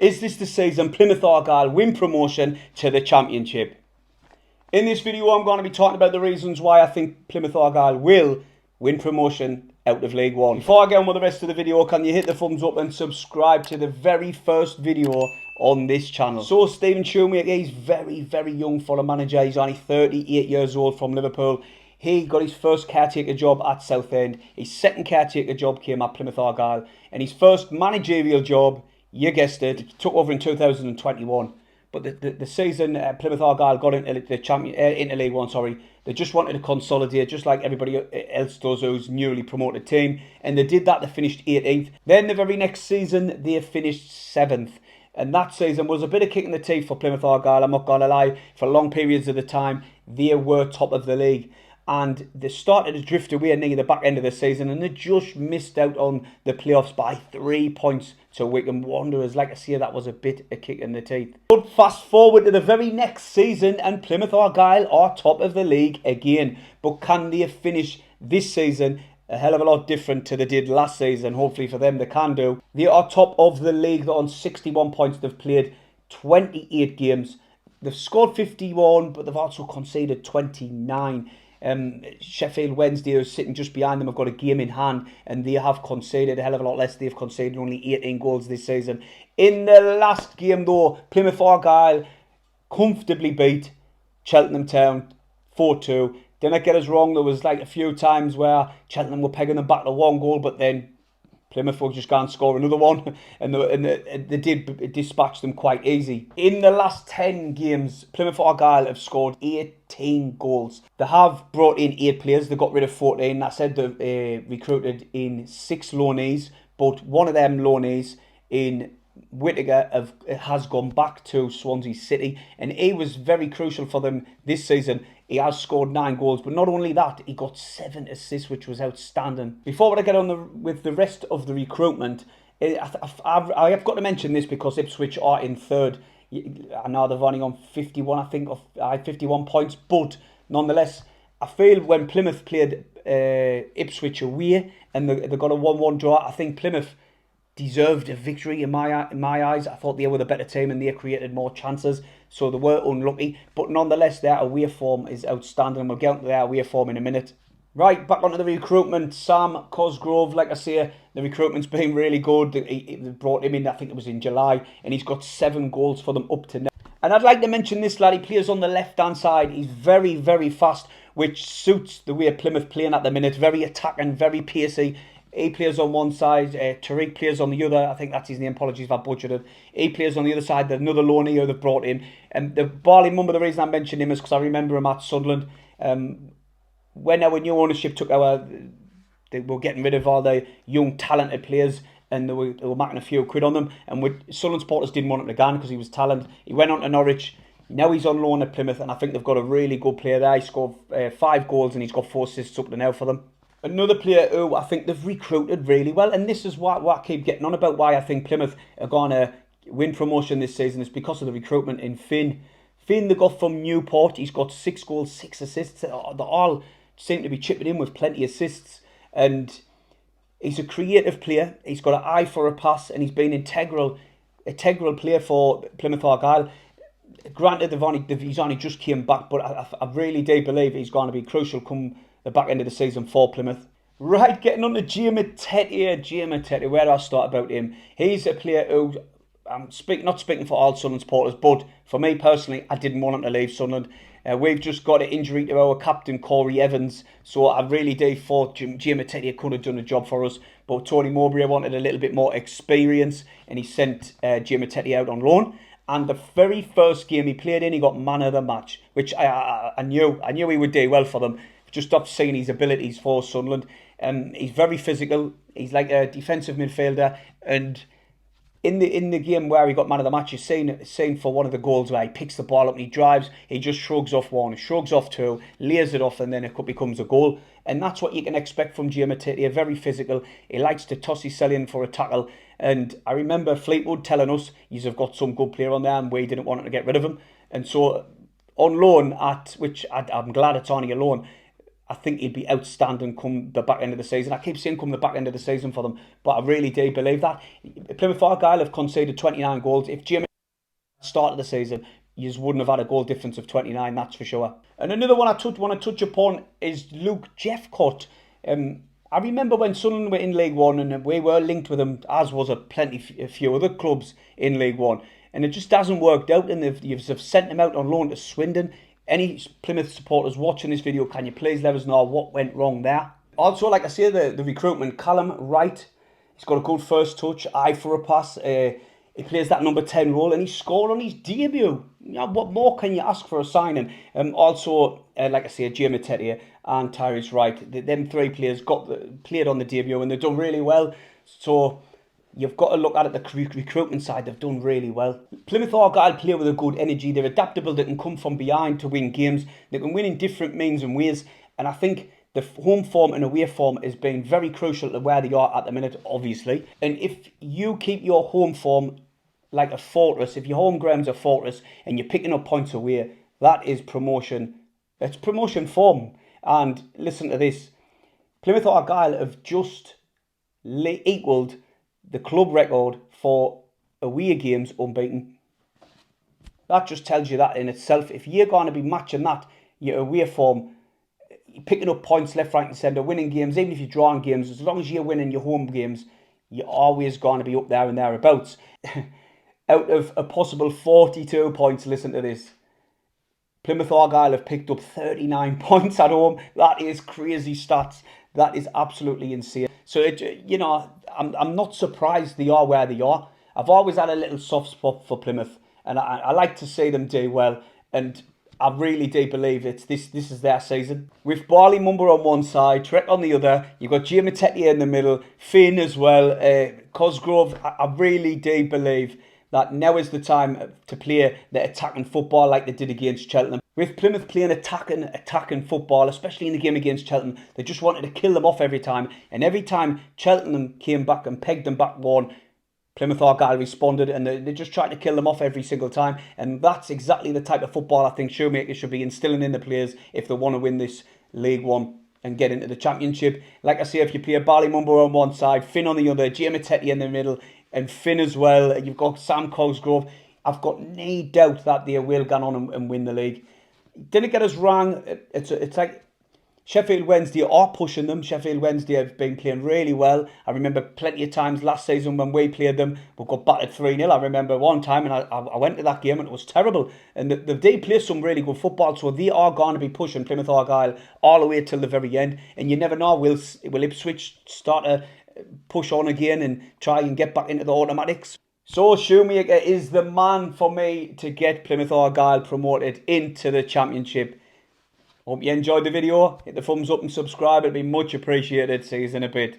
Is this the season Plymouth Argyle win promotion to the Championship? In this video, I'm going to be talking about the reasons why I think Plymouth Argyle will win promotion out of League One. Before I get on with the rest of the video, can you hit the thumbs up and subscribe to the very first video on this channel? So Steven Shoemaker, he's very young for a manager. He's only 38 years old from Liverpool. He got his first caretaker job at Southend. His second caretaker job came at Plymouth Argyle. And his first managerial job, you guessed it, he took over in 2021. But the season Plymouth Argyle got into into League One, they just wanted to consolidate, just like everybody else does who's newly promoted team. And they did that. They finished 18th. Then the very next season, they finished 7th. And that season was a bit of kick in the teeth for Plymouth Argyle. I'm not going to lie. For long periods of the time, they were top of the league. And they started to drift away near the back end of the season, and they just missed out on the playoffs by 3 points to Wycombe Wanderers. Like I say, that was a bit of kick in the teeth. But fast forward to the very next season, and Plymouth Argyle are top of the league again. But can they finish this season a hell of a lot different to they did last season? Hopefully for them, they can do. They are top of the league. They're on 61 points. They've played 28 games. They've scored 51, but they've also conceded 29. Sheffield Wednesday, who's sitting just behind them, have got a game in hand, and they have conceded a hell of a lot less. They've conceded only 18 goals this season. In the last game, though, Plymouth Argyle comfortably beat Cheltenham Town 4-2. Don't get us wrong, there was like a few times where Cheltenham were pegging them back to 1 goal, but then Plymouth will just go and score another one, and they did dispatch them quite easy. In the last 10 games, Plymouth Argyle have scored 18 goals. They have brought in 8 players. They got rid of 14. That said, they've recruited in 6 loanees, but one of them loanees in Whittaker has gone back to Swansea City, and he was very crucial for them this season. He has scored 9 goals, but not only that, he got 7 assists, which was outstanding. Before I get on with the rest of the recruitment, I have got to mention this because Ipswich are in 3rd. I know they've only on 51, I think, of 51 points, but nonetheless, I feel when Plymouth played Ipswich away and they got a 1-1 draw, I think Plymouth deserved a victory in my eyes. I thought they were the better team and they created more chances, so they were unlucky. But nonetheless, their away form is outstanding. We'll get onto their away form in a minute. Right, back onto the recruitment. Sam Cosgrove, like I say, the recruitment's been really good. They brought him in, I think it was in July, and he's got 7 goals for them up to now. And I'd like to mention this lad. He plays on the left-hand side. He's very fast, which suits the way Plymouth playing at the minute. Very attacking, very pacey. He plays on one side, Tariq plays on the other. I think that's his name, apologies if I butchered it. He plays on the other side, there's another loanee who they've brought in. And the barley mumber, the reason I mentioned him is because I remember him at Sunderland. When our new ownership took they were getting rid of all the young talented players, and they were making a few quid on them. And Sunderland supporters didn't want him again because he was talented. He went on to Norwich. Now he's on loan at Plymouth, and I think they've got a really good player there. He scored 5 goals and he's got 4 assists up to now for them. Another player who I think they've recruited really well, and this is what I keep getting on about, why I think Plymouth are going to win promotion this season, is because of the recruitment in Finn. Finn they got from Newport. He's got 6 goals, 6 assists. They all seem to be chipping in with plenty of assists, and he's a creative player. He's got an eye for a pass, and he's been integral player for Plymouth Argyle. Granted, he's only just came back, but I really do believe he's going to be crucial come the back end of the season for Plymouth. Right, getting on to Jamie Teti. Where do I start about him? He's a player who, I'm not speaking for all Sunderland supporters, but for me personally, I didn't want him to leave Sunderland. We've just got an injury to our captain, Corey Evans, so I really do thought Jamie Teti could have done a job for us, but Tony Mowbray wanted a little bit more experience, and he sent Jamie Teti out on loan. And the very first game he played in, he got man of the match, which I knew he would do well for them. Just off seeing his abilities for Sunderland. He's very physical. He's like a defensive midfielder. And in the game where he got man of the match, you've seen for one of the goals where he picks the ball up and he drives. He just shrugs off 1, shrugs off 2, layers it off, and then it becomes a goal. And that's what you can expect from Jamie Teti. Very physical. He likes to toss his cell in for a tackle. And I remember Fleetwood telling us, you've got some good player on there, and we didn't want to get rid of him. And so on loan, which I'm glad it's only a loan, I think he'd be outstanding come the back end of the season. I keep saying come the back end of the season for them, but I really do believe that. Plymouth Argyle have conceded 29 goals. If Jimmy started the season, you wouldn't have had a goal difference of 29, that's for sure. And another one I want to touch upon is Luke Jeffcott. I remember when Sunderland were in League One and we were linked with them, as was a few other clubs in League One, and it just hasn't worked out, and they've sent him out on loan to Swindon. Any Plymouth supporters watching this video, can you please let us know what went wrong there? Also, like I say, the recruitment, Callum Wright, he's got a good first touch, eye for a pass. He plays that number 10 role and he scored on his debut. You know, what more can you ask for a signing? Also, like I say, Jamie Tetier and Tyrese Wright, them three players played on the debut and they've done really well. So you've got to look at it, the recruitment side, they've done really well. Plymouth Argyle play with a good energy. They're adaptable. They can come from behind to win games. They can win in different means and ways. And I think the home form and away form has been very crucial to where they are at the minute, obviously. And if you keep your home form like a fortress, if your home ground's a fortress and you're picking up points away, that is promotion. That's promotion form. And listen to this. Plymouth Argyle have just equalled the club record for away games unbeaten. That just tells you that in itself. If you're going to be matching that, your away form, picking up points left, right and centre, winning games, even if you're drawing games, as long as you're winning your home games, you're always going to be up there and thereabouts. Out of a possible 42 points, listen to this, Plymouth Argyle have picked up 39 points at home. That is crazy stats. That is absolutely insane. So, you know, I'm not surprised they are where they are. I've always had a little soft spot for Plymouth, and I like to see them do well. And I really do believe this is their season. With Barley Mumber on one side, Trek on the other, you've got Jamie Tetier in the middle, Finn as well, Cosgrove. I really do believe that now is the time to play the attacking football like they did against Cheltenham. With Plymouth playing attacking football, especially in the game against Cheltenham, they just wanted to kill them off every time. And every time Cheltenham came back and pegged them back one, Plymouth Argyle responded, and they just tried to kill them off every single time. And that's exactly the type of football I think Shoemaker should be instilling in the players if they want to win this League One and get into the Championship. Like I say, if you play Barley Mumber on one side, Finn on the other, Jamie Tetier in the middle, and Finn as well, you've got Sam Cosgrove, I've got no doubt that they will go on and win the league. Didn't get us wrong. It's like Sheffield Wednesday are pushing them. Sheffield Wednesday have been playing really well. I remember plenty of times last season when we played them, we got battered 3-0. I remember one time, and I went to that game and it was terrible. And they did play some really good football, so they are going to be pushing Plymouth Argyle all the way till the very end. And you never know, will Ipswich start to push on again and try and get back into the automatics? So Shoemaker is the man for me to get Plymouth Argyle promoted into the Championship. Hope you enjoyed the video. Hit the thumbs up and subscribe. It'd be much appreciated. See you in a bit.